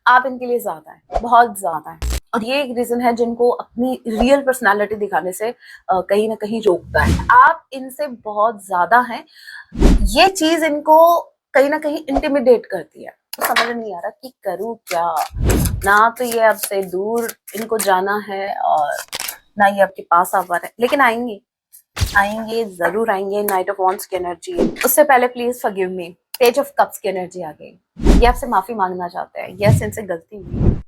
आप इनके लिए ज्यादा है, बहुत ज्यादा है। और ये एक रीजन है जिनको अपनी रियल पर्सनालिटी दिखाने से कहीं ना कहीं रोकता है। आप इनसे बहुत ज्यादा हैं, ये चीज इनको कहीं ना कहीं इंटिमिडेट करती है। तो समझ नहीं आ रहा कि करूँ क्या। ना तो ये आपसे दूर इनको जाना है और ना ये आपके पास आ पा रहे हैं, लेकिन आएंगे, आएंगे, जरूर आएंगे। नाइट ऑफ वॉन्ड्स की एनर्जी है। उससे पहले please forgive me, page of cups की एनर्जी आ गई। ये आपसे माफी मांगना चाहते हैं, यस इनसे गलती हुई।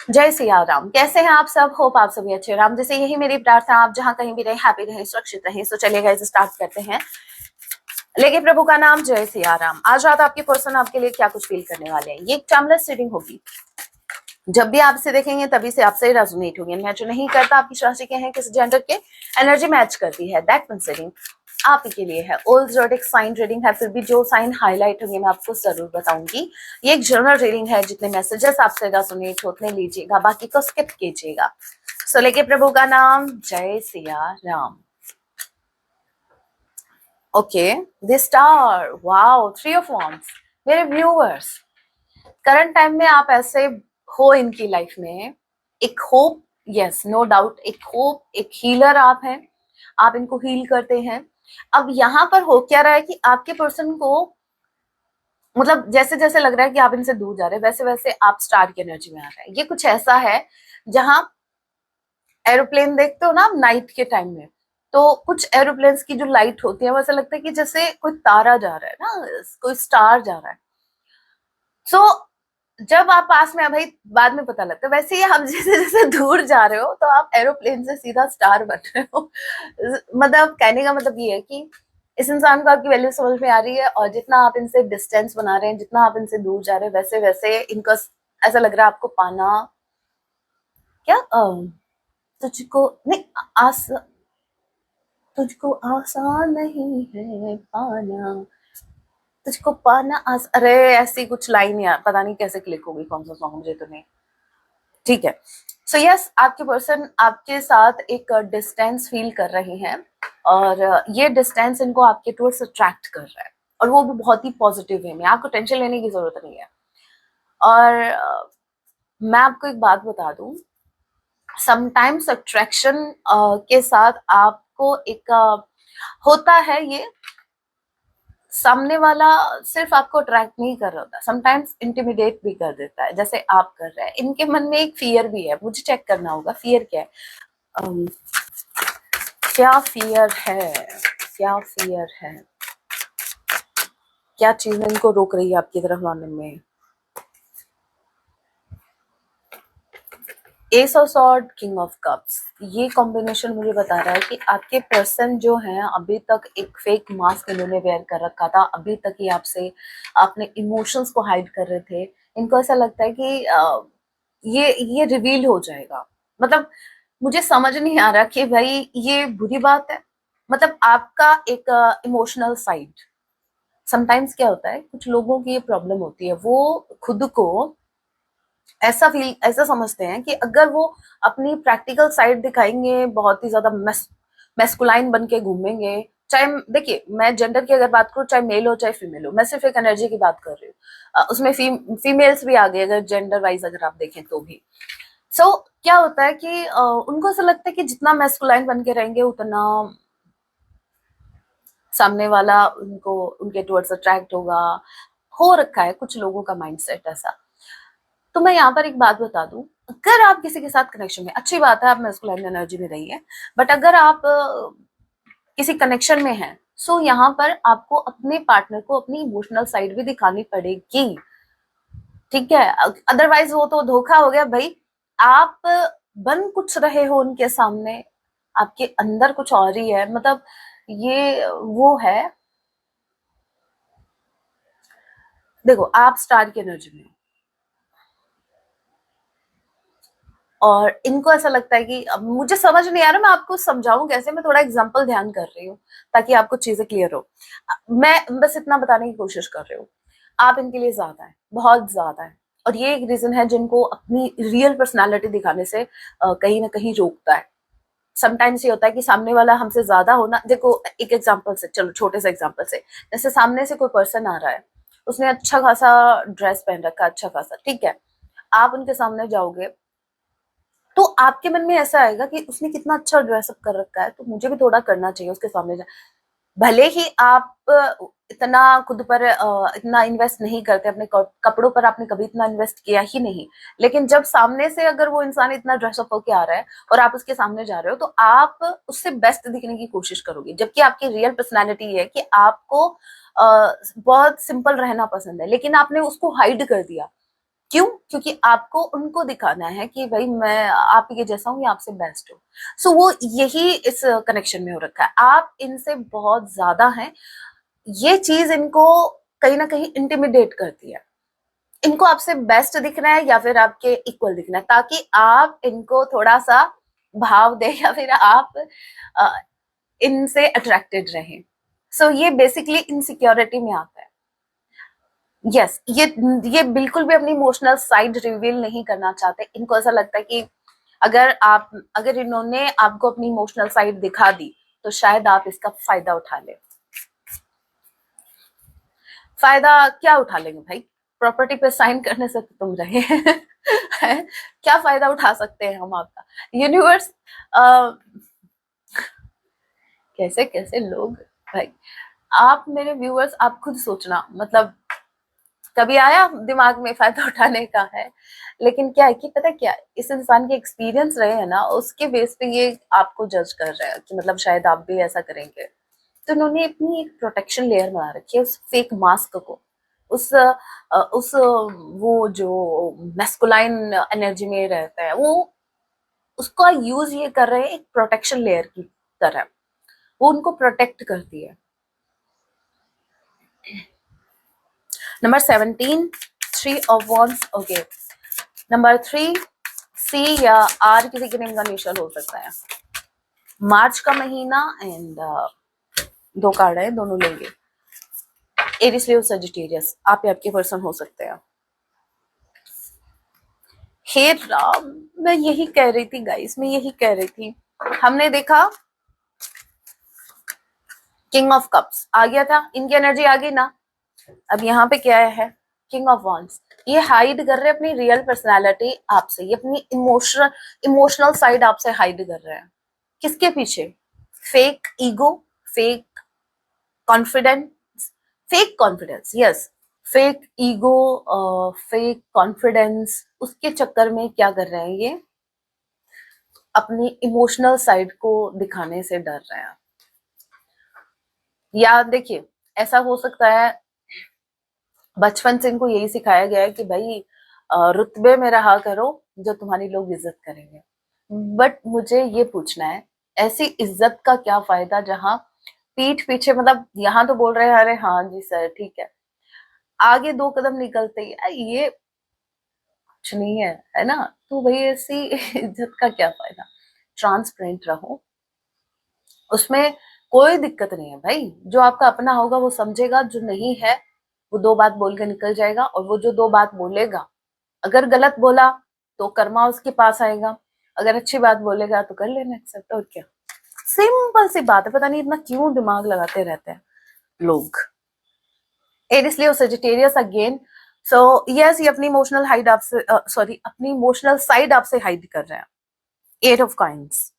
जय सिया राम। कैसे हैं आप सब? होप आप सभी अच्छे। राम जैसे यही मेरी प्रार्थना, आप जहां कहीं भी रहे हैप्पी रहे, सुरक्षित रहे। तो चलिए गाइस स्टार्ट करते हैं। लेकिन प्रभु का नाम जय सिया राम। आज रात आपके पर्सन आपके लिए क्या कुछ फील करने वाले हैं। ये एक टाइमलेस रीडिंग होगी, जब भी आप इसे देखेंगे तभी से आपसे रेजोनेट होंगे। मैच नहीं करता आपकी राशि के हैं, किस जेंडर के, एनर्जी मैच करती है, दैट मींस रीडिंग आप ही के लिए है। ओल्ड ज़ोडिक साइन रीडिंग है, फिर भी जो साइन हाईलाइट होंगे मैं आपको जरूर बताऊंगी। ये एक जनरल रीडिंग है, जितने मैसेजेस आपसे रेजोनेट होते लीजिएगा, बाकी को स्किप कीजिएगा। सो लेके प्रभु का नाम जय Siya Ram. Okay, the star, wow, 3 of wands. मेरे व्यूअर्स, करंट टाइम में आप ऐसे हो इनकी लाइफ में, एक होप, यस नो डाउट, एक होप, एक हीलर आप हैं। आप इनको हील करते हैं। अब यहाँ पर हो क्या रहा है कि आपके पर्सन को, मतलब जैसे जैसे लग रहा है कि आप इनसे दूर जा रहे हैं, वैसे वैसे आप स्टार की एनर्जी में आ रहे हैं। ये कुछ ऐसा है जहां एरोप्लेन देखते हो ना आप नाइट के टाइम में, तो कुछ एरोप्लेन्स की जो लाइट होती है वैसा लगता है कि जैसे कोई तारा जा रहा है ना, कोई स्टार जा रहा है। सो जब आप पास में, भाई बाद में पता लगता है। वैसे ही हम जैसे जैसे दूर जा रहे हो तो आप एरोप्लेन से सीधा स्टार बन रहे हो। मतलब कहने का मतलब ये है कि इस इंसान को आपकी वैल्यू समझ में आ रही है, और जितना आप इनसे डिस्टेंस बना रहे हैं, जितना आप इनसे दूर जा रहे हैं, वैसे वैसे इनका ऐसा लग रहा है आपको पाना क्या, तुझको नहीं, आस तुझको आसान नहीं है पाना, तुझको पाना अरे ऐसी कुछ लाइन, यार पता नहीं कैसे क्लिक होगी, कौन सा सॉन्ग मुझे तो नहीं। ठीक है। सो यस, आपके पर्सन आपके साथ एक डिस्टेंस फील कर रहे हैं, और ये डिस्टेंस इनको आपके टूवर्ड्स अट्रैक्ट कर रहा है, और वो भी बहुत ही पॉजिटिव वे में। आपको टेंशन लेने की जरूरत नहीं है। और मैं आपको एक बात बता दूं, समटाइम्स अट्रैक्शन के साथ आपको एक होता है, ये सामने वाला सिर्फ आपको अट्रैक्ट नहीं कर रहा होता, समटाइम्स इंटिमिडेट भी कर देता है, जैसे आप कर रहे हैं। इनके मन में एक फियर भी है, मुझे चेक करना होगा फियर क्या है। um, क्या फियर है, क्या फियर है, क्या चीज इनको रोक रही है आपकी तरफ आने में। S of sword, king of cups, ये कॉम्बिनेशन मुझे बता रहा है कि आपके पर्सन जो हैं अभी तक एक फेक मास्क इन्होंने वेयर कर रखा था। अभी तक ही आपसे अपने इमोशंस को हाइड कर रहे थे। इनको ऐसा लगता है कि ये रिवील हो जाएगा। मतलब मुझे समझ नहीं आ रहा कि भाई ये बुरी बात है। मतलब आपका एक इमोशनल साइड, समटाइम्स क्या होता है, कुछ लोगों की ये प्रॉब्लम होती है, वो खुद को ऐसा समझते हैं कि अगर वो अपनी प्रैक्टिकल साइड दिखाएंगे, बहुत ही ज्यादा मैस्कुलाइन बन के घूमेंगे। चाहे देखिए, मैं जेंडर की अगर बात करूं, चाहे मेल हो चाहे फीमेल हो, मैं सिर्फ एक एनर्जी की बात कर रही हूँ। उसमें फीमेल्स भी आ गए अगर जेंडर वाइज अगर आप देखें तो भी। सो क्या होता है कि उनको ऐसा लगता है कि जितना मैस्कुलाइन बन के रहेंगे उतना सामने वाला उनको उनके टुवर्ड्स अट्रैक्ट होगा। हो रखा है कुछ लोगों का माइंडसेट ऐसा। तो मैं यहाँ पर एक बात बता दूं, अगर आप किसी के साथ कनेक्शन में, अच्छी बात है आप मैस्कुलाइन एनर्जी में रही है, बट अगर आप किसी कनेक्शन में हैं, सो यहाँ पर आपको अपने पार्टनर को अपनी इमोशनल साइड भी दिखानी पड़ेगी। ठीक है, अदरवाइज वो तो धोखा हो गया भाई। आप बन कुछ रहे हो उनके सामने, आपके अंदर कुछ और ही है। मतलब ये वो है, देखो आप स्टार की एनर्जी में, और इनको ऐसा लगता है कि अब मुझे समझ नहीं आ रहा मैं आपको समझाऊं कैसे। मैं थोड़ा एग्जांपल ध्यान कर रही हूँ ताकि आपको चीजें क्लियर हो। मैं बस इतना बताने की कोशिश कर रही हूँ, आप इनके लिए ज्यादा है, बहुत ज्यादा है। और ये एक रीजन है जिनको अपनी रियल पर्सनालिटी दिखाने से कहीं ना कहीं रोकता है। समटाइम्स ये होता है कि सामने वाला हमसे ज्यादा होना, देखो एक एग्जांपल से, चलो छोटे से एग्जांपल से, जैसे सामने से कोई पर्सन आ रहा है, उसने अच्छा खासा ड्रेस पहन रखा है, अच्छा खासा, ठीक है, आप उनके सामने जाओगे तो आपके मन में ऐसा आएगा कि उसने कितना अच्छा ड्रेसअप कर रखा है, तो मुझे भी थोड़ा करना चाहिए उसके सामने जा। भले ही आप इतना खुद पर इतना इन्वेस्ट नहीं करते, अपने कपड़ों पर आपने कभी इतना इन्वेस्ट किया ही नहीं, लेकिन जब सामने से अगर वो इंसान इतना ड्रेसअप होके आ रहा है और आप उसके सामने जा रहे हो, तो आप उससे बेस्ट दिखने की कोशिश करोगे, जबकि आपकी रियल पर्सनैलिटी है कि आपको बहुत सिंपल रहना पसंद है, लेकिन आपने उसको हाइड कर दिया। क्यों? क्योंकि आपको उनको दिखाना है कि भाई मैं आप ये जैसा हूं या आपसे बेस्ट हूँ। सो वो यही इस कनेक्शन में हो रखा है, आप इनसे बहुत ज्यादा हैं। ये चीज इनको कहीं ना कहीं इंटिमिडेट करती है। इनको आपसे बेस्ट दिखना है या फिर आपके इक्वल दिखना है, ताकि आप इनको थोड़ा सा भाव दे या फिर आप अ, इनसे अट्रैक्टेड रहें। सो ये बेसिकली इनसिक्योरिटी में आता है। यस, ये बिल्कुल भी अपनी इमोशनल साइड रिवील नहीं करना चाहते। इनको ऐसा लगता है कि अगर इन्होंने आपको अपनी इमोशनल साइड दिखा दी तो शायद आप इसका फायदा उठा ले। फायदा क्या उठा लेंगे भाई? प्रॉपर्टी पे साइन करने से तो तुम रहे क्या फायदा उठा सकते हैं हम आपका? यूनिवर्स, कैसे कैसे लोग भाई। आप मेरे व्यूअर्स, आप खुद सोचना, मतलब कभी आया दिमाग में फायदा उठाने का है? लेकिन क्या है कि पता है क्या, इस इंसान के एक्सपीरियंस रहे हैं ना, उसके बेस पे ये आपको जज कर रहा है कि मतलब शायद आप भी ऐसा करेंगे। तो उन्होंने अपनी एक प्रोटेक्शन लेयर बना रखी है उस फेक मास्क को, उस वो जो मैस्कुलाइन एनर्जी में रहता है, वो उसका यूज ये कर रहे हैं एक प्रोटेक्शन लेयर की तरह। वो उनको प्रोटेक्ट करती है। Number 17, 3 of Wands, okay. Number 3, सी या आर किसी के नेम का इनिशियल हो सकता है। मार्च का महीना एंड 2 कार्ड है, दोनों लेंगे। एरिस लियो सजिटेरियस, आप या आपके पर्सन हो सकते हैं। हे राम, मैं यही कह रही थी गाइस, मैं यही कह रही थी। हमने देखा किंग ऑफ कप्स आ गया था, इनकी एनर्जी आ गई ना। अब यहाँ पे क्या है? King of wands. ये हाइड कर रहे हैं अपनी रियल पर्सनालिटी आपसे, ये अपनी इमोशनल साइड आपसे हाइड कर रहे हैं। किसके पीछे? Fake ego, fake confidence, fake confidence, yes, fake ego, fake confidence, उसके चक्कर में क्या कर रहे हैं ये? अपनी इमोशनल साइड को दिखाने से डर रहे हैं। या देखिए, ऐसा हो सकता है बचपन से इनको यही सिखाया गया है कि भाई रुतबे में रहा करो जो तुम्हारी लोग इज्जत करेंगे। बट मुझे ये पूछना है, ऐसी इज्जत का क्या फायदा जहां पीठ पीछे, मतलब यहाँ तो बोल रहे हैं अरे हाँ जी सर ठीक है, आगे 2 कदम निकलते ही ये कुछ नहीं है, है ना? तो भाई ऐसी इज्जत का क्या फायदा? ट्रांसपेरेंट रहो, उसमें कोई दिक्कत नहीं है भाई। जो आपका अपना होगा वो समझेगा, जो नहीं है वो 2 बात बोल के निकल जाएगा। और वो जो 2 बात बोलेगा, अगर गलत बोला तो कर्मा उसके पास आएगा, अगर अच्छी बात बोलेगा तो कर लेना एक्सेप्ट, और क्या। सिंपल सी बात है, पता नहीं इतना क्यों दिमाग लगाते रहते हैं लोग। Aries Leo Sagittarius again. So yes, ये अपनी इमोशनल हाइड आपसे, सॉरी, अपनी इमोशनल साइड आपसे हाइड कर रहे हैं। 8 of Coins।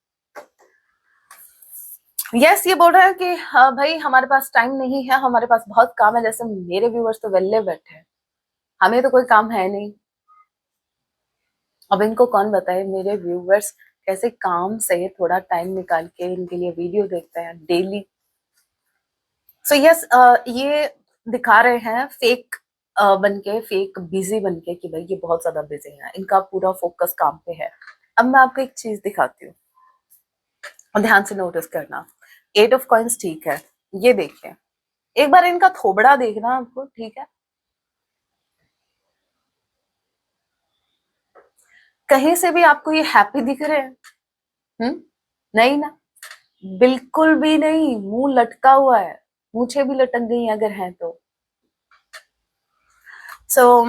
यस, ये बोल रहा है कि हाँ भाई हमारे पास टाइम नहीं है, हमारे पास बहुत काम है। जैसे मेरे व्यूवर्स तो वेल्ले बैठे हैं, हमें तो कोई काम है नहीं। अब इनको कौन बताए मेरे व्यूवर्स कैसे काम से थोड़ा टाइम निकाल के इनके लिए वीडियो देखते हैं डेली। सो यस, ये दिखा रहे हैं फेक बनके, फेक बिजी बनके कि भाई ये बहुत ज्यादा बिजी है, इनका पूरा फोकस काम पे है। अब मैं आपको एक चीज दिखाती हूँ और ध्यान से नोटिस करना। 8 of Coins, ठीक है, ये देखिए, एक बार इनका थोबड़ा देखना आपको, ठीक है? कहीं से भी आपको ये हैप्पी दिख रहे हैं? नहीं ना, बिल्कुल भी नहीं। मुंह लटका हुआ है, मूछें भी लटक गई अगर है तो। सो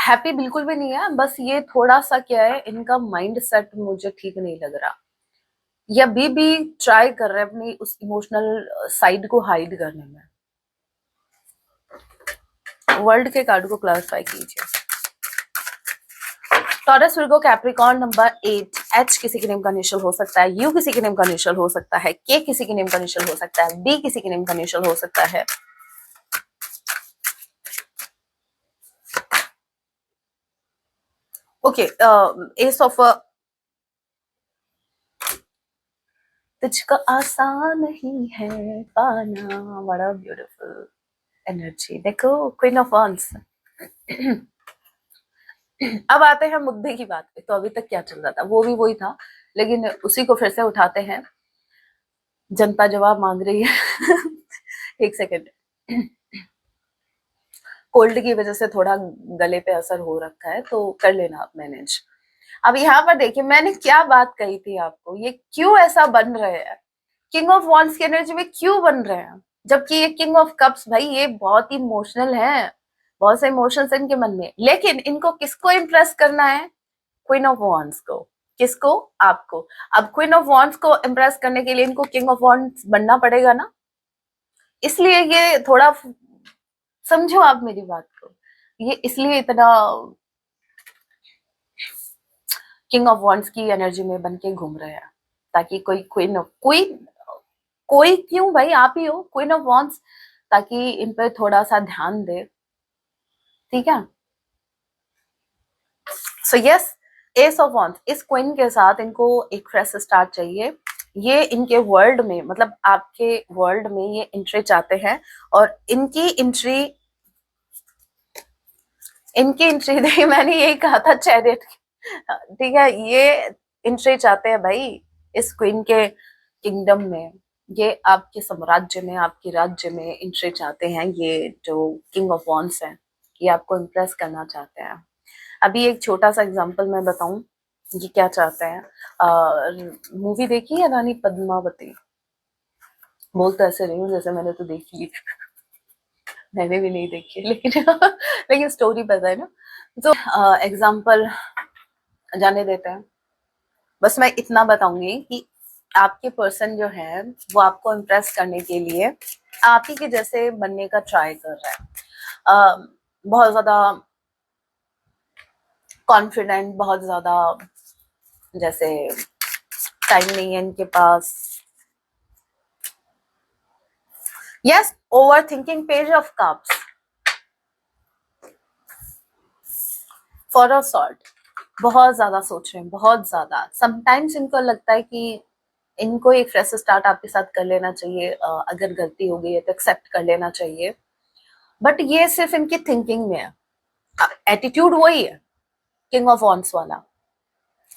हैप्पी बिल्कुल भी नहीं है, बस ये थोड़ा सा क्या है, इनका माइंड सेट मुझे ठीक नहीं लग रहा, या भी ट्राई कर रहे हैं अपनी उस इमोशनल साइड को हाइड करने में। वर्ल्ड के कार्ड को क्लैरिफाई कीजिए। Taurus, Virgo, Capricorn, number 8। H किसी के नेम का इनिशियल हो सकता है, यू किसी के नेम का इनिशियल हो सकता है, के किसी के नेम का इनिशियल हो सकता है, बी किसी के नेम का इनिशियल हो सकता है। ओके, एस ऑफ तुझको आसान नहीं है पाना, बड़ा ब्यूटीफुल एनर्जी। देखो, क्वीन ऑफ वॉन्स। अब आते हैं मुद्दे की बात पे। तो अभी तक क्या चल रहा था, वो भी वही था, लेकिन उसी को फिर से उठाते हैं। जनता जवाब मांग रही है। एक सेकेंड, कोल्ड की वजह से थोड़ा गले पे असर हो रखा है, तो कर लेना आप मैनेज। अब यहाँ पर देखिए, मैंने क्या बात कही थी आपको, ये क्यों ऐसा बन रहे हैं, किंग ऑफ वॉन्ड्स की एनर्जी में क्यों बन रहे हैं, जबकि ये किंग ऑफ कप्स, भाई ये बहुत ही इमोशनल है, बहुत से इमोशंस इनके मन में, लेकिन इनको किसको इम्प्रेस करना है, क्वीन ऑफ वॉन्ड्स को। किसको? आपको। अब क्वीन ऑफ वॉन्ड्स को इम्प्रेस करने के लिए इनको किंग ऑफ वॉन्ड्स बनना पड़ेगा ना, इसलिए ये थोड़ा, समझो आप मेरी बात को, ये इसलिए इतना किंग ऑफ वॉन्ड्स की एनर्जी में बन के घूम रहे हैं, ताकि कोई क्वीन, कोई क्यों भाई, आप ही हो क्वीन ऑफ वॉन्ड्स, ताकि इन पे थोड़ा सा ध्यान दे, ठीक है। So yes, S of wands, इस क्वीन के साथ इनको एक फ्रेश स्टार्ट चाहिए। ये इनके वर्ल्ड में, मतलब आपके वर्ल्ड में ये एंट्री चाहते हैं, और इनकी एंट्री देखिए, मैंने यही कहा था चैरियट, ठीक है, ये एंट्री चाहते हैं भाई इस क्वीन के किंगडम में, ये आपके साम्राज्य में, आपके राज्य में एंट्री चाहते हैं, ये जो किंग ऑफ वॉन्ड्स हैं, ये आपको इम्प्रेस करना चाहते हैं। अभी एक छोटा सा एग्जांपल मैं बताऊं, ये क्या चाहते हैं। मूवी देखी है रानी पद्मावती? बोल तो ऐसे रही हूँ जैसे मैंने तो देखी ली। मैंने भी नहीं देखी, लेकिन लेकिन स्टोरी पता है ना, तो एग्जांपल जाने देते हैं। बस मैं इतना बताऊंगी कि आपके पर्सन जो है वो आपको इम्प्रेस करने के लिए आप ही के जैसे बनने का ट्राई कर रहा है। बहुत ज्यादा कॉन्फिडेंट, बहुत ज्यादा, जैसे टाइम नहीं है इनके पास। Yes, over thinking, page of cups, for a sort, बहुत ज्यादा सोच रहे हैं, बहुत ज्यादा। समटाइम्स इनको लगता है कि इनको एक फ्रेश स्टार्ट आपके साथ कर लेना चाहिए, अगर गलती हो गई है तो एक्सेप्ट कर लेना चाहिए, बट ये सिर्फ इनकी थिंकिंग में है। एटीट्यूड वही है किंग ऑफ वॉन्ड्स वाला,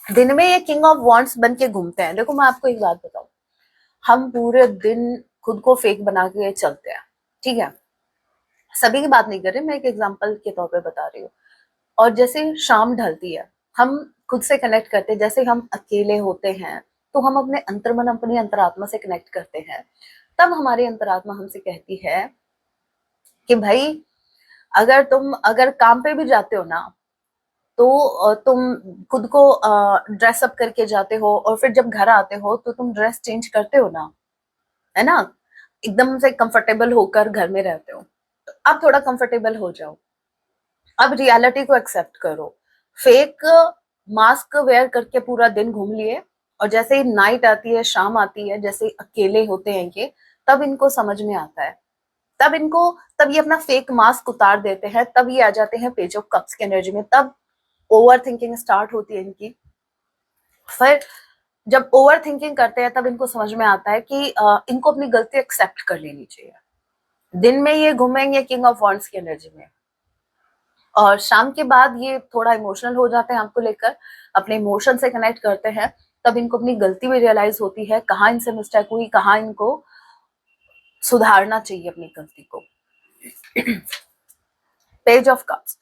दिन में ये किंग ऑफ वॉन्ड्स बन के घूमते हैं। देखो मैं आपको एक बात बताऊं, हम पूरे दिन खुद को फेक बना के चलते हैं, ठीक है, सभी की बात नहीं कर रही, मैं एक एग्जांपल के तौर पे बता रही हूँ। और जैसे शाम ढलती है, हम खुद से कनेक्ट करते हैं, जैसे हम अकेले होते हैं तो हम अपने अंतर्मन, अपनी अंतरात्मा से कनेक्ट करते हैं, तब हमारी अंतरात्मा हमसे कहती है कि भाई, अगर काम पे भी जाते हो ना, तो तुम खुद को ड्रेसअप करके जाते हो, और फिर जब घर आते हो तो तुम ड्रेस चेंज करते हो ना, है ना, एकदम से कंफर्टेबल होकर घर में रहते हो, तो अब थोड़ा कंफर्टेबल हो जाओ, अब रियलिटी को एक्सेप्ट करो। फेक मास्क वेयर करके पूरा दिन घूम लिए, और जैसे ही नाइट आती है, शाम आती है, जैसे अकेले होते हैं ये, तब इनको समझ में आता है, तब ये अपना फेक मास्क उतार देते हैं, तब ये आ जाते हैं पेज ऑफ कप्स की एनर्जी में, तब ओवर थिंकिंग स्टार्ट होती है इनकी। फिर जब ओवर थिंकिंग करते हैं, तब इनको समझ में आता है कि इनको अपनी गलती एक्सेप्ट कर लेनी चाहिए। दिन में ये घूमेंगे किंग ऑफ वॉन्ड्स की एनर्जी में, और शाम के बाद ये थोड़ा इमोशनल हो जाते हैं आपको लेकर, अपने इमोशन से कनेक्ट करते हैं, तब इनको अपनी गलती भी रियलाइज होती है, कहाँ इनसे मिस्टेक हुई, कहाँ इनको सुधारना चाहिए अपनी गलती को। पेज ऑफ कप्स,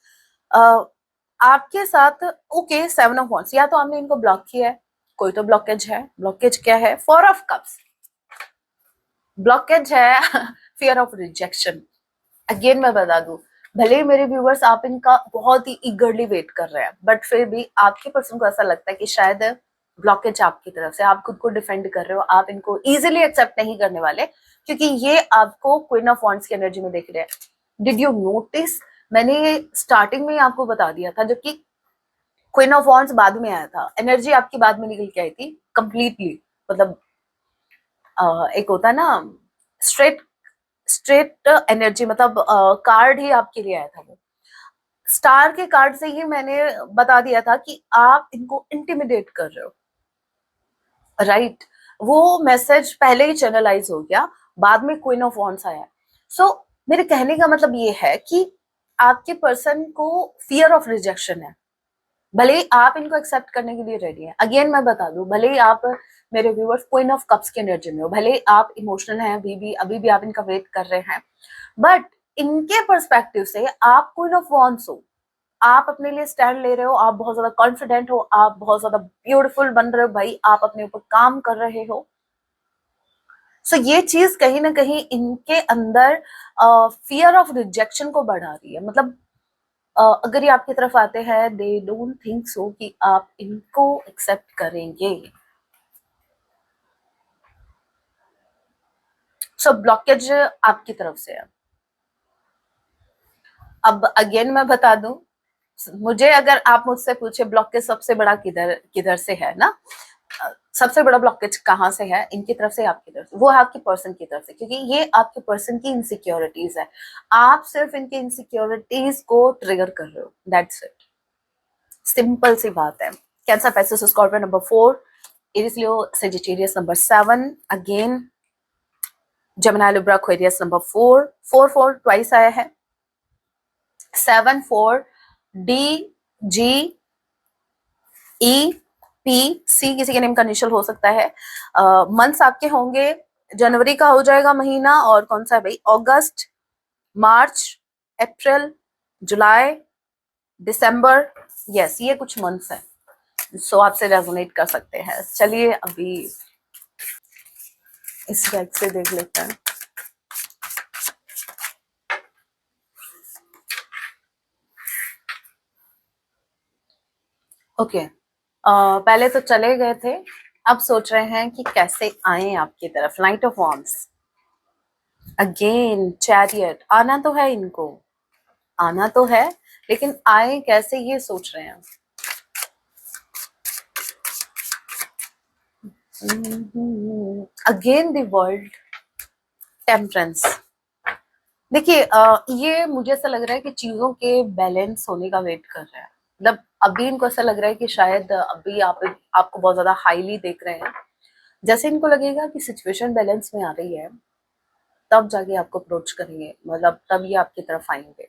आपके साथ, ओके, 7 ऑफ वॉन्ड्स, या तो आपने इनको ब्लॉक किया है, कोई तो ब्लॉकेज है। ब्लॉकेज क्या है? 4 ऑफ कप्स, ब्लॉकेज है फियर ऑफ रिजेक्शन। अगेन मैं बता दूं, भले ही मेरे व्यूवर्स आप इनका बहुत ही ईगरली वेट कर रहे हैं, बट फिर भी आपके पर्सन को ऐसा लगता है कि शायद ब्लॉकेज आपकी तरफ से, आप खुद को डिफेंड कर रहे हो, आप इनको इजीली एक्सेप्ट नहीं करने वाले, क्योंकि ये आपको क्वीन ऑफ वॉन्ड्स की एनर्जी में देख रहे हैं। डिड यू नोटिस, मैंने स्टार्टिंग में ही आपको बता दिया था, जबकि क्वीन ऑफ वॉन्ड्स बाद में आया था, एनर्जी आपकी बाद में निकल के आई थी कंप्लीटली। मतलब एक होता है ना स्ट्रेट स्ट्रेट एनर्जी, मतलब कार्ड ही आपके लिए आया था। वो स्टार के कार्ड से ही मैंने बता दिया था कि आप इनको इंटिमिडेट कर रहे हो, राइट। वो मैसेज पहले ही चैनलाइज हो गया, बाद में क्वीन ऑफ वॉन्ड्स आया। सो मेरे कहने का मतलब ये है कि आपके पर्सन को फियर ऑफ रिजेक्शन है, भले ही आप इनको एक्सेप्ट करने के लिए रेडी हैं। अगेन मैं बता दूं, भले ही आप मेरे व्यूअर्स क्वीन ऑफ कप्स की एनर्जी में हो, भले ही आप इमोशनल हैं अभी भी आप इनका वेट कर रहे हैं, बट इनके पर्सपेक्टिव से आप क्वीन ऑफ वॉन्ड्स हो, आप अपने लिए स्टैंड ले रहे हो, आप बहुत ज्यादा कॉन्फिडेंट हो, आप बहुत ज्यादा ब्यूटीफुल बन रहे हो भाई, आप अपने ऊपर काम कर रहे हो। सो ये चीज कहीं ना कहीं इनके अंदर फियर ऑफ रिजेक्शन को बढ़ा रही है। मतलब अगर ये आपकी तरफ आते हैं, दे डोंट थिंक सो कि आप इनको एक्सेप्ट करेंगे। सो ब्लॉकेज आपकी तरफ से है। अब अगेन मैं बता दूं, मुझे अगर आप मुझसे पूछे ब्लॉकेज सबसे बड़ा किधर किधर से है ना, सबसे बड़ा ब्लॉकेज कहाँ से है, इनकी तरफ से आपकी तरफ से, वो है आपके पर्सन की तरफ से, क्योंकि ये आपके पर्सन की इनसिक्योरिटीज है। आप सिर्फ इनकी इनसिक्योरिटीज को ट्रिगर कर रहे हो, दैट्स इट, सिंपल सी बात है। Cancer, Pisces, Scorpio number 4, Aries, Leo, Sagittarius number 7, again Gemini, Libra, Aquarius number 4, 4 twice आया है, 7 4 D G E P C किसी के नेम का इनिशियल हो सकता है। मंथ्स आपके होंगे, जनवरी का हो जाएगा महीना, और कौन सा है भाई, अगस्त, मार्च, अप्रैल, जुलाई, दिसंबर, यस ये कुछ मंथ्स है। सो आपसे रेजोनेट कर सकते हैं। चलिए अभी इस बैग से देख लेते हैं। ओके, पहले तो चले गए थे, अब सोच रहे हैं कि कैसे आए आपकी तरफ। Night of wands, again chariot, आना तो है इनको, आना तो है, लेकिन आए कैसे ये सोच रहे हैं। Again the world, temperance. देखिए ये मुझे ऐसा लग रहा है कि चीजों के बैलेंस होने का वेट कर रहे हैं। मतलब अभी इनको ऐसा लग रहा है कि शायद अभी आपको बहुत ज्यादा हाईली देख रहे हैं, जैसे इनको लगेगा कि सिचुएशन बैलेंस में आ रही है, तब जाके आपको अप्रोच करेंगे, मतलब तब ये आपकी तरफ आएंगे।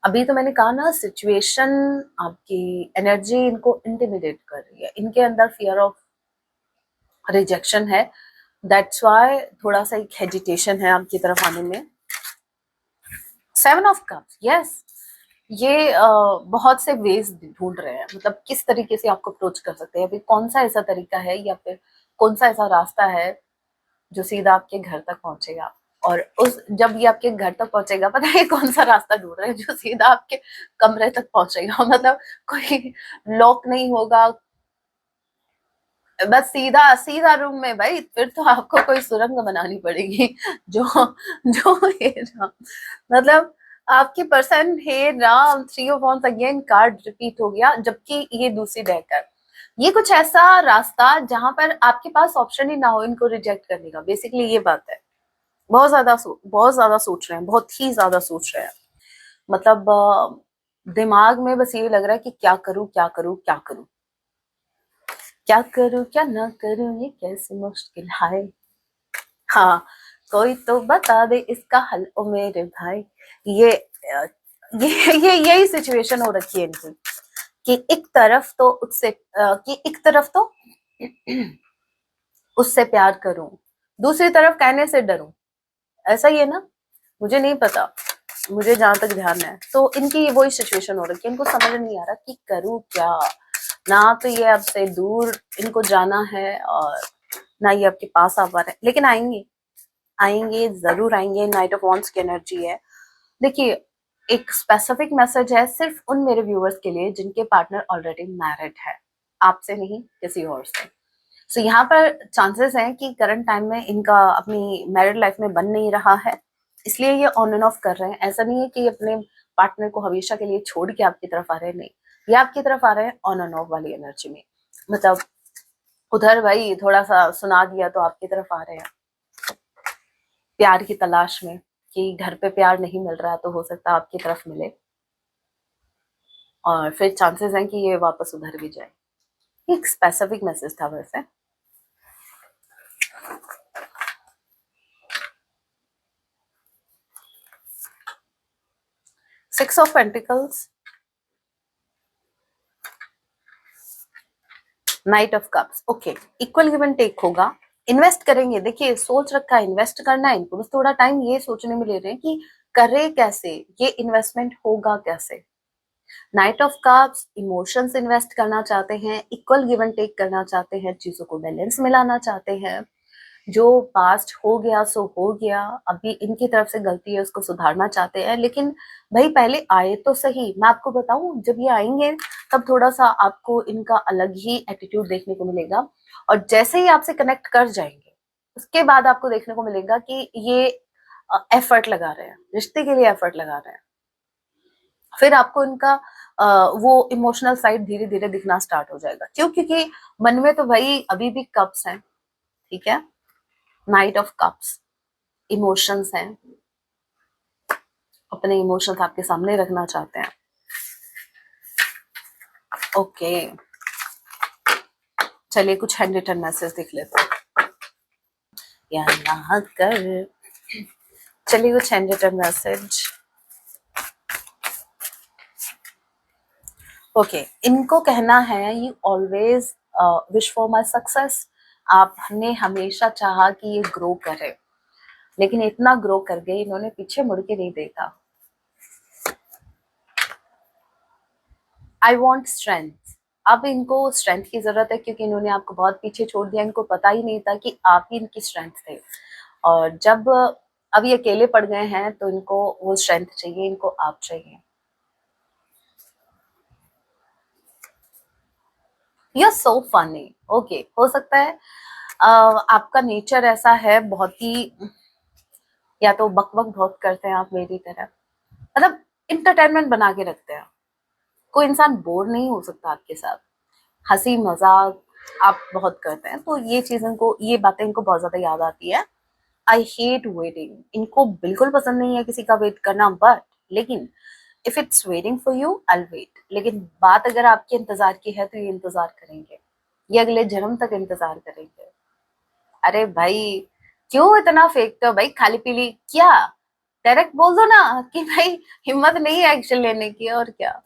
अभी तो मैंने कहा ना, सिचुएशन, आपकी एनर्जी इनको इंटिमिडेट कर रही है, इनके अंदर फियर ऑफ रिजेक्शन है, दैट्स वाई थोड़ा सा एक हेजिटेशन है आपकी तरफ आने में। 7 ऑफ कप्स, यस, ये बहुत से वेज ढूंढ रहे हैं, मतलब किस तरीके से आपको अप्रोच कर सकते हैं, अभी कौन सा ऐसा तरीका है या फिर कौन सा ऐसा रास्ता है जो सीधा आपके घर तक पहुंचेगा। और उस जब ये आपके घर तक पहुंचेगा, पता है कौन सा रास्ता ढूंढ रहे हैं, जो सीधा आपके कमरे तक पहुंचेगा, मतलब कोई लॉक नहीं होगा, बस सीधा सीधा रूम में भाई। फिर तो आपको कोई सुरंग बनानी पड़ेगी जो जो हे राम, मतलब आपकी पर्सन, हे Ram, 3 of wands, again card repeat हो गया, जबकि ये दूसरी डेक है। ये कुछ ऐसा रास्ता जहां पर आपके पास ऑप्शन ही ना हो इनको रिजेक्ट करने का, बेसिकली ये बात है। बहुत ज्यादा सोच रहे हैं, बहुत ही ज्यादा सोच रहे हैं, मतलब दिमाग में बस ये लग रहा है कि क्या करूं क्या करूं क्या करूं, क्या करूं क्या ना करूं, ये कैसी मुश्किल है। हाँ, कोई तो बता दे इसका हल ओ मेरे भाई। ये ये यही सिचुएशन हो रखी है इनकी, कि एक तरफ तो उससे प्यार करूं, दूसरी तरफ कहने से डरूं, ऐसा ही है ना, मुझे नहीं पता, मुझे जहां तक ध्यान है तो इनकी वही सिचुएशन हो रखी है। इनको समझ नहीं आ रहा कि करूं क्या, ना तो ये आपसे दूर इनको जाना है, और ना ये आपके पास आ पा रहे हैं, लेकिन आएंगे, आएंगे जरूर आएंगे। नाइट ऑफ वॉन्ड्स की एनर्जी है। देखिए एक स्पेसिफिक मैसेज है सिर्फ उन मेरे व्यूअर्स के लिए जिनके पार्टनर ऑलरेडी मैरिड है, आपसे नहीं, किसी और से। सो यहाँ पर चांसेस हैं कि करंट टाइम में इनका अपनी मैरिड लाइफ में बन नहीं रहा है, इसलिए ये ऑन एंड ऑफ कर रहे हैं। ऐसा नहीं है कि अपने पार्टनर को हमेशा के लिए छोड़ के आपकी तरफ आ रहे हैं, नहीं, ये आपकी तरफ आ रहे हैं ऑन एंड ऑफ वाली एनर्जी में। मतलब उधर भाई थोड़ा सा सुना दिया तो आपकी तरफ आ रहे हैं प्यार की तलाश में, कि घर पे प्यार नहीं मिल रहा तो हो सकता है आपकी तरफ मिले, और फिर चांसेस हैं कि ये वापस उधर भी जाए। एक स्पेसिफिक मैसेज था वैसे। Six of pentacles, knight of cups. Okay, equal give and take होगा, इन्वेस्ट करेंगे। देखिए सोच रखा है इन्वेस्ट करना है इनको, बस थोड़ा टाइम ये सोचने में ले रहे हैं कि करे कैसे, ये इन्वेस्टमेंट होगा कैसे। Night of cups, emotions invest करना चाहते हैं, इक्वल गिव एंड टेक करना चाहते हैं, चीजों को बैलेंस मिलाना चाहते हैं। जो पास्ट हो गया सो हो गया, अभी इनकी तरफ से गलती है उसको सुधारना चाहते हैं, लेकिन भाई पहले आए तो सही। मैं आपको बताऊं, जब ये आएंगे तब थोड़ा सा आपको इनका अलग ही एटीट्यूड देखने को मिलेगा, और जैसे ही आपसे कनेक्ट कर जाएंगे उसके बाद आपको देखने को मिलेगा कि ये एफर्ट लगा रहे हैं, रिश्ते के लिए एफर्ट लगा रहे हैं। फिर आपको इनका वो इमोशनल साइड धीरे धीरे दिखना स्टार्ट हो जाएगा। क्यों? क्योंकि मन में तो भाई अभी भी कप्स हैं, ठीक है, नाइट ऑफ कप्स, इमोशंस हैं, अपने इमोशंस आपके सामने रखना चाहते हैं। ओके, चलिए कुछ हैंड रिटन मैसेज देख लेते हैं। या ना कर, चलिए कुछ हैंड रिटन मैसेज। ओके, इनको कहना है you always wish for my success. आपने हमेशा चाहा कि ये ग्रो करे, लेकिन इतना ग्रो कर गए इन्होंने पीछे मुड़ के नहीं देखा। आई वॉन्ट स्ट्रेंथ, अब इनको स्ट्रेंथ की जरूरत है, क्योंकि इन्होंने आपको बहुत पीछे छोड़ दिया, इनको पता ही नहीं था कि आप ही इनकी स्ट्रेंथ थे। और जब अब ये अकेले पड़ गए हैं तो इनको वो स्ट्रेंथ चाहिए, इनको आप चाहिए। You are so funny. Okay, हो सकता है आपका नेचर ऐसा है, बहुत ही, या तो बकबक बहुत करते हैं आप मेरी तरह, मतलब इंटरटेनमेंट बना के रखते हैं, कोई इंसान बोर नहीं हो सकता आपके साथ, हंसी मजाक आप बहुत करते हैं, तो ये चीज इनको, ये बातें इनको बहुत ज्यादा याद आती है। आई हेट वेटिंग, इनको बिल्कुल पसंद नहीं है किसी का वेट करना, बट लेकिन if it's waiting for you I wait. लेकिन बात अगर आपके इंतजार की है तो ये इंतजार करेंगे, ये अगले जन्म तक इंतजार करेंगे। अरे भाई क्यों इतना फेंकते हो भाई, खाली पीली क्या, डायरेक्ट बोल दो ना कि भाई हिम्मत नहीं है एक्शन लेने की, और क्या।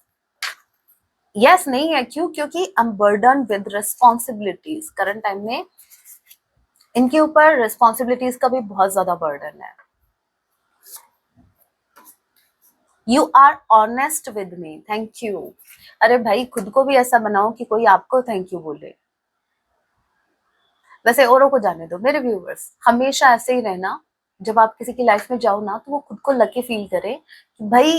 यस नहीं है, क्यों? क्योंकि I am burden with responsibilities. Current time में इनके ऊपर रिस्पॉन्सिबिलिटीज का भी बहुत ज्यादा बर्डन है। You are honest with me, thank you. अरे भाई खुद को भी ऐसा बनाओ कि कोई आपको थैंक यू बोले। वैसे औरों को जाने दो, मेरे व्यूवर्स हमेशा ऐसे ही रहना, जब आप किसी की लाइफ में जाओ ना तो वो खुद को लकी फील करे कि भाई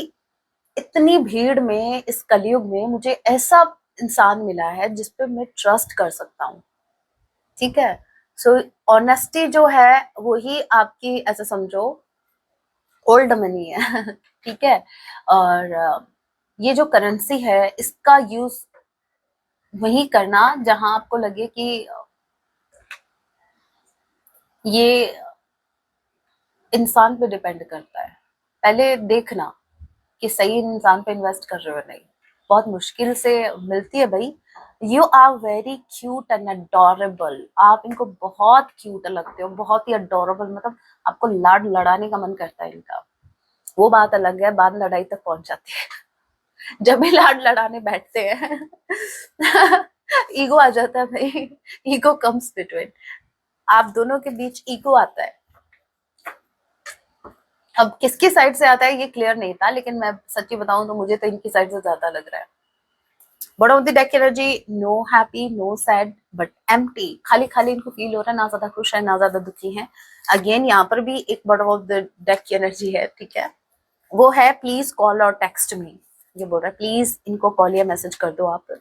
इतनी भीड़ में, इस कलयुग में मुझे ऐसा इंसान मिला है जिस पे मैं ट्रस्ट कर सकता हूँ, ठीक है। सो ऑनेस्टी जो है वो ही आपकी, ऐसा समझो, ओल्ड मनी है ठीक है। और ये जो करेंसी है इसका यूज वही करना जहां आपको लगे कि ये इंसान पे डिपेंड करता है। पहले देखना कि सही इंसान पे इन्वेस्ट कर रहे हो नहीं, बहुत मुश्किल से मिलती है भाई। You are very cute and adorable, आप इनको बहुत क्यूट लगते हो, बहुत ही अडोरेबल, मतलब आपको लाड लड़ाने का मन करता है इनका। वो बात अलग है, बाद लड़ाई तक पहुंच जाती है जब भी लाड लड़ाने बैठते हैं ईगो आ जाता है भाई, ईगो कम्स बिटवीन, आप दोनों के बीच ईगो आता है। अब किसकी साइड से आता है ये क्लियर नहीं था, लेकिन मैं सच्ची बताऊं तो मुझे तो इनकी साइड से ज्यादा लग रहा है। Bottom of the deck energy, no happy no sad but empty, खाली खाली इनको फील हो रहा है, ना ज्यादा खुश है ना ज्यादा दुखी है। अगेन यहाँ पर भी एक बॉटम ऑफ द डेक की एनर्जी है, ठीक है। वो है प्लीज कॉल और टेक्स्ट मी, ये बोल रहा है प्लीज इनको कॉल या मैसेज कर दो आप।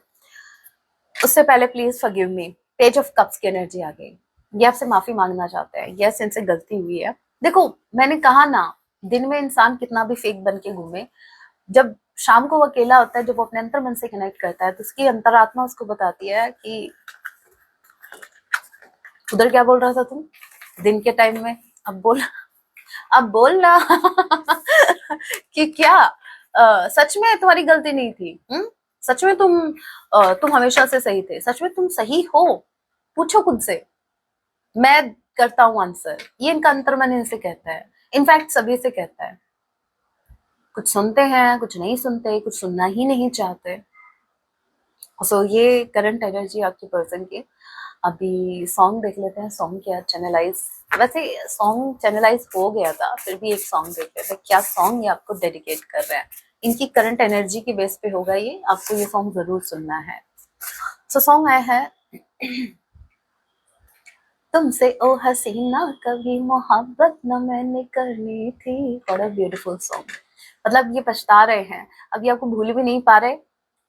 उससे पहले please forgive me, page of cups की एनर्जी आ गई, ये आपसे माफी मांगना चाहते हैं, यस इनसे गलती हुई है। देखो मैंने कहा ना, दिन में इंसान कितना भी फेक बन के घूमे, जब शाम को वो अकेला होता है, जब वो अपने अंतर मन से कनेक्ट करता है, तो उसकी अंतरात्मा उसको बताती है कि उधर क्या बोल रहा था तुम दिन के टाइम में, अब बोल, अब बोल ना कि क्या सच में तुम्हारी गलती नहीं थी, सच में तुम हमेशा से सही थे, सच में तुम सही हो, पूछो खुद से, मैं करता हूँ आंसर। ये इनका अंतर्मन इनसे कहता है, इनफैक्ट सभी से कहता है। कुछ सुनते हैं, कुछ नहीं सुनते, कुछ सुनना ही नहीं चाहते। सो ये करंट एनर्जी आपकी पर्सन की। अभी सॉन्ग देख लेते हैं, सॉन्ग क्या चैनलाइज, वैसे सॉन्ग चैनलाइज हो गया था, फिर भी एक सॉन्ग देख लेते हैं, क्या सॉन्ग ये आपको डेडिकेट कर रहे हैं। इनकी करंट एनर्जी के बेस पे होगा ये, आपको ये सॉन्ग जरूर सुनना है। सो सॉन्ग आया है तुमसे ओ हसीना कभी मोहब्बत न मैंने करनी थी। What a beautiful song. मतलब ये पछता रहे हैं, अब ये आपको भूल भी नहीं पा रहे,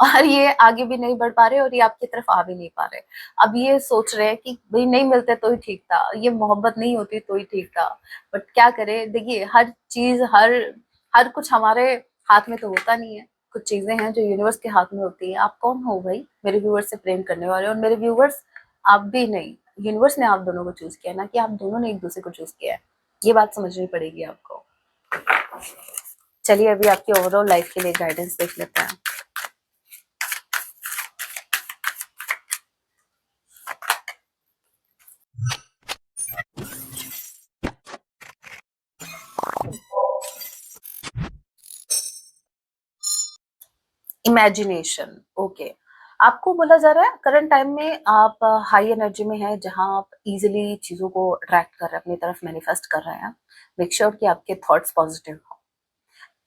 और ये आगे भी नहीं बढ़ पा रहे, और ये आपकी तरफ आ भी नहीं पा रहे। अब ये सोच रहे हैं कि भाई नहीं मिलते तो ही ठीक था, ये मोहब्बत नहीं होती तो ही ठीक था। बट क्या करे, देखिए हर चीज, हर हर कुछ हमारे हाथ में तो होता नहीं है। कुछ चीजें हैं जो यूनिवर्स के हाथ में होती है। आप कौन हो भाई मेरे व्यूवर्स से प्रेम करने वाले, और मेरे व्यूवर्स आप भी नहीं, यूनिवर्स ने आप दोनों को चूज किया ना, कि आप दोनों ने एक दूसरे को चूज किया है। ये बात समझनी पड़ेगी आपको। चलिए अभी आपकी ओवरऑल लाइफ के लिए गाइडेंस देख लेते हैं। Imagination, okay. आपको बोला जा रहा है करंट टाइम में आप हाई एनर्जी में है, जहां आप इजीली चीजों को अट्रैक्ट कर रहे हैं, अपनी तरफ मैनिफेस्ट कर रहे हैं। मेक श्योर कि आपके थॉट्स पॉजिटिव हो,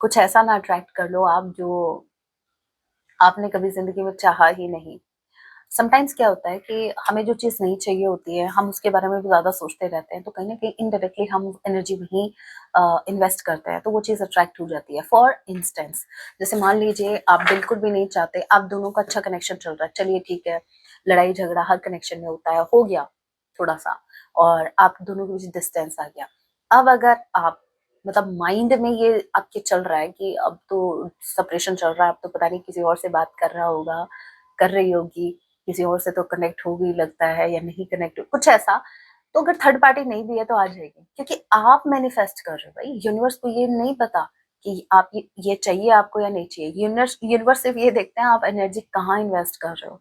कुछ ऐसा ना अट्रैक्ट कर लो आप जो आपने कभी जिंदगी में चाहा ही नहीं। समटाइम्स क्या होता है कि हमें जो चीज़ नहीं चाहिए होती है, हम उसके बारे में भी ज़्यादा सोचते रहते हैं, तो कहीं न कहीं इनडायरेक्टली हम एनर्जी वहीं इन्वेस्ट करते हैं, तो वो चीज़ अट्रैक्ट हो जाती है। फॉर इंस्टेंस, जैसे मान लीजिए आप बिल्कुल भी नहीं चाहते, आप दोनों का अच्छा कनेक्शन चल रहा है, चलिए ठीक है, लड़ाई-झगड़ा हर कनेक्शन में होता है, हो गया थोड़ा-सा, और आप दोनों के बीच डिस्टेंस आ गया। अब अगर आप मतलब माइंड में ये आपके चल रहा है कि अब तो सेपरेशन चल रहा है, अब तो पता नहीं किसी और से बात कर रहा होगा, कर रही होगी, किसी और से तो कनेक्ट हो भी लगता है या नहीं कनेक्ट, कुछ ऐसा। तो अगर थर्ड पार्टी नहीं भी है तो आ जाएगी, क्योंकि आप मैनिफेस्ट कर रहे हो भाई। यूनिवर्स को ये नहीं पता कि आप ये चाहिए आपको या नहीं चाहिए। यूनिवर्स यूनिवर्स सिर्फ ये देखते हैं आप एनर्जी कहाँ इन्वेस्ट कर रहे हो,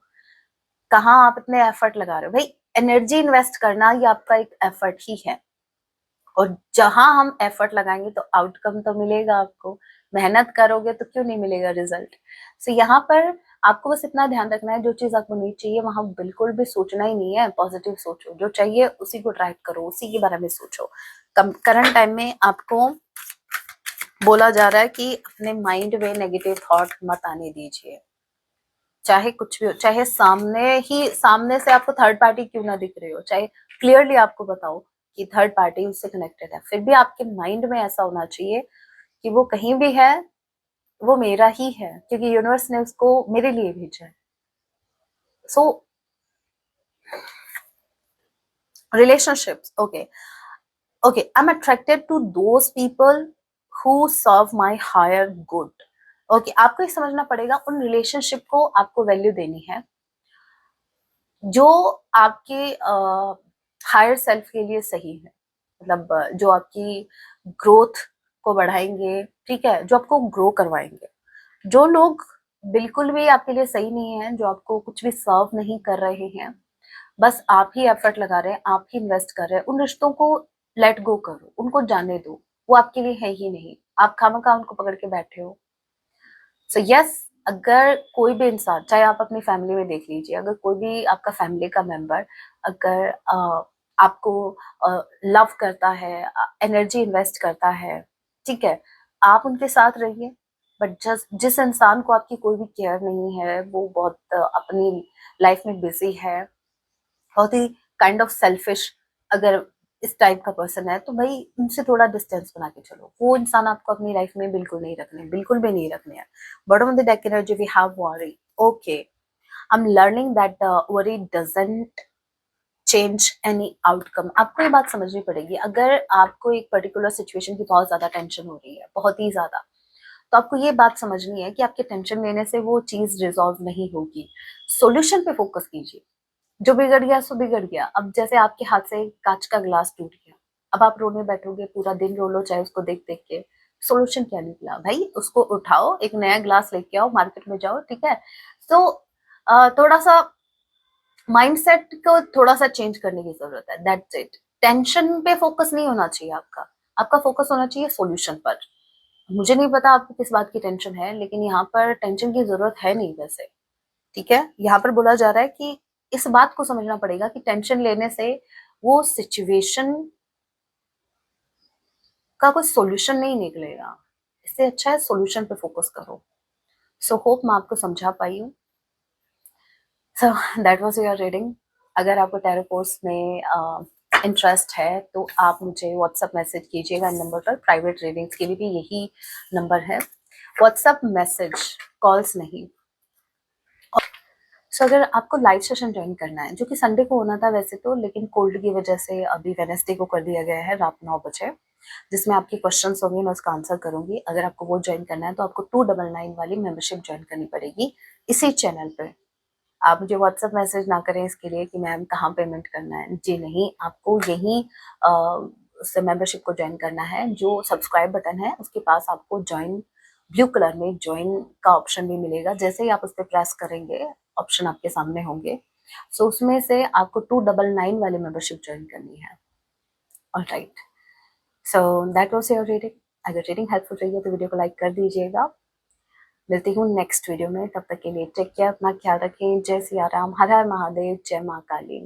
कहाँ आप इतने एफर्ट लगा रहे हो। भाई एनर्जी इन्वेस्ट करना ये आपका एक एफर्ट ही है, और जहां हम एफर्ट लगाएंगे तो आउटकम तो मिलेगा आपको। मेहनत करोगे तो क्यों नहीं मिलेगा रिजल्ट। सो यहाँ पर आपको बस इतना ध्यान रखना है, जो चीज आपको नहीं चाहिए वहां बिल्कुल भी सोचना ही नहीं है, पॉजिटिव सोचो, जो चाहिए उसी को ट्रैक करो, उसी के बारे में सोचो। करंट टाइम में आपको बोला जा रहा है कि अपने माइंड में नेगेटिव थॉट मत आने दीजिए, चाहे कुछ भी हो, चाहे सामने से आपको थर्ड पार्टी क्यों ना दिख रही हो, चाहे क्लियरली आपको बताओ कि थर्ड पार्टी उससे कनेक्टेड है, फिर भी आपके माइंड में ऐसा होना चाहिए कि वो कहीं भी है, वो मेरा ही है, क्योंकि यूनिवर्स ने उसको मेरे लिए भेजा है। सो relationships, okay, okay, I'm attracted to those people who serve my higher good. Okay, आपको ये समझना पड़ेगा, उन रिलेशनशिप को आपको वैल्यू देनी है जो आपके हायर सेल्फ के लिए सही है, मतलब जो आपकी ग्रोथ को बढ़ाएंगे, ठीक है, जो आपको ग्रो करवाएंगे। जो लोग बिल्कुल भी आपके लिए सही नहीं है, जो आपको कुछ भी सर्व नहीं कर रहे हैं, बस आप ही एफर्ट लगा रहे हैं, आप ही इन्वेस्ट कर रहे हैं, उन रिश्तों को लेट गो करो, उनको जाने दो, वो आपके लिए है ही नहीं, आप खामखा उनको पकड़ के बैठे हो। सो यस, अगर कोई भी इंसान, चाहे आप अपनी फैमिली में देख लीजिए, अगर कोई भी आपका फैमिली का मेंबर अगर आपको लव करता है, एनर्जी इन्वेस्ट करता है, ठीक है, आप उनके साथ रहिए। बट जस्ट जिस इंसान को आपकी कोई भी केयर नहीं है, वो बहुत अपनी लाइफ में बिजी है, बहुत ही काइंड ऑफ सेल्फिश, अगर इस टाइप का पर्सन है तो भाई उनसे थोड़ा डिस्टेंस बना के चलो। वो इंसान आपको अपनी लाइफ में बिल्कुल नहीं रखने, बिल्कुल भी नहीं रखने हैं। Bottom of the deck energy we have worry. Okay, I am learning that worry doesn't change any outcome. आपको ये बात समझनी पड़ेगी, अगर आपको एक पर्टिकुलर सिचुएशन की बहुत ज्यादा टेंशन हो रही है, बहुत ही ज्यादा, तो आपको ये बात समझनी है कि आपके टेंशन लेने से वो चीज रिजॉल्व नहीं होगी। सॉल्यूशन पे फोकस कीजिए। जो बिगड़ गया सो बिगड़ गया। अब जैसे आपके हाथ से कांच का ग्लास टूट गया, अब आप रोने बैठोगे, पूरा दिन रो लो चाहे उसको देख देख के, सोल्यूशन क्या निकला भाई? उसको उठाओ, एक नया ग्लास लेके आओ, मार्केट में जाओ, ठीक है? तो थोड़ा सा माइंडसेट को थोड़ा सा चेंज करने की जरूरत है, दैट्स इट। टेंशन पे फोकस नहीं होना चाहिए आपका, आपका फोकस होना चाहिए सॉल्यूशन पर। मुझे नहीं पता आपको किस बात की टेंशन है, लेकिन यहाँ पर टेंशन की जरूरत है नहीं वैसे, ठीक है? यहाँ पर बोला जा रहा है कि इस बात को समझना पड़ेगा कि टेंशन लेने से वो सिचुएशन का कोई सॉल्यूशन नहीं निकलेगा। इससे अच्छा है सॉल्यूशन पे फोकस करो। सो होप मैं आपको समझा पाई हूँ। So that was your reading. अगर आपको टैरो कोर्स में इंटरेस्ट है तो आप मुझे व्हाट्सएप मैसेज कीजिएगा नंबर पर। प्राइवेट रीडिंग्स के लिए भी यही नंबर है, व्हाट्सएप मैसेज, कॉल्स नहीं। सो अगर आपको लाइव सेशन ज्वाइन करना है, जो कि संडे को होना था वैसे तो, लेकिन कोल्ड की वजह से अभी वेडनेसडे को कर दिया गया है रात 9 बजे, जिसमें आपके क्वेश्चंस होंगे, मैं उसका आंसर करूंगी। अगर आपको वो ज्वाइन करना है तो आपको 299 वाली मेंबरशिप ज्वाइन करनी पड़ेगी इसी चैनल पे। आप मुझे व्हाट्सएप मैसेज ना करें इसके लिए कि मैम कहाँ पेमेंट करना है, जी नहीं, आपको यही उससे मेंबरशिप को ज्वाइन करना है। जो सब्सक्राइब बटन है उसके पास आपको ज्वाइन, ब्लू कलर में ज्वाइन का ऑप्शन भी मिलेगा। जैसे ही आप उस पर प्रेस करेंगे, ऑप्शन आपके सामने होंगे, सो उसमें से आपको 299 वाली मेंबरशिप ज्वाइन करनी है। Alright, so that was your reading. अगर रीडिंग हेल्पफुल रही है तो वीडियो को लाइक कर दीजिएगा। मिलती हूँ नेक्स्ट वीडियो में, तब तक के लिए टेक केयर, अपना ख्याल रखें। जय सिया राम, हर हर महादेव, जय माँ काली।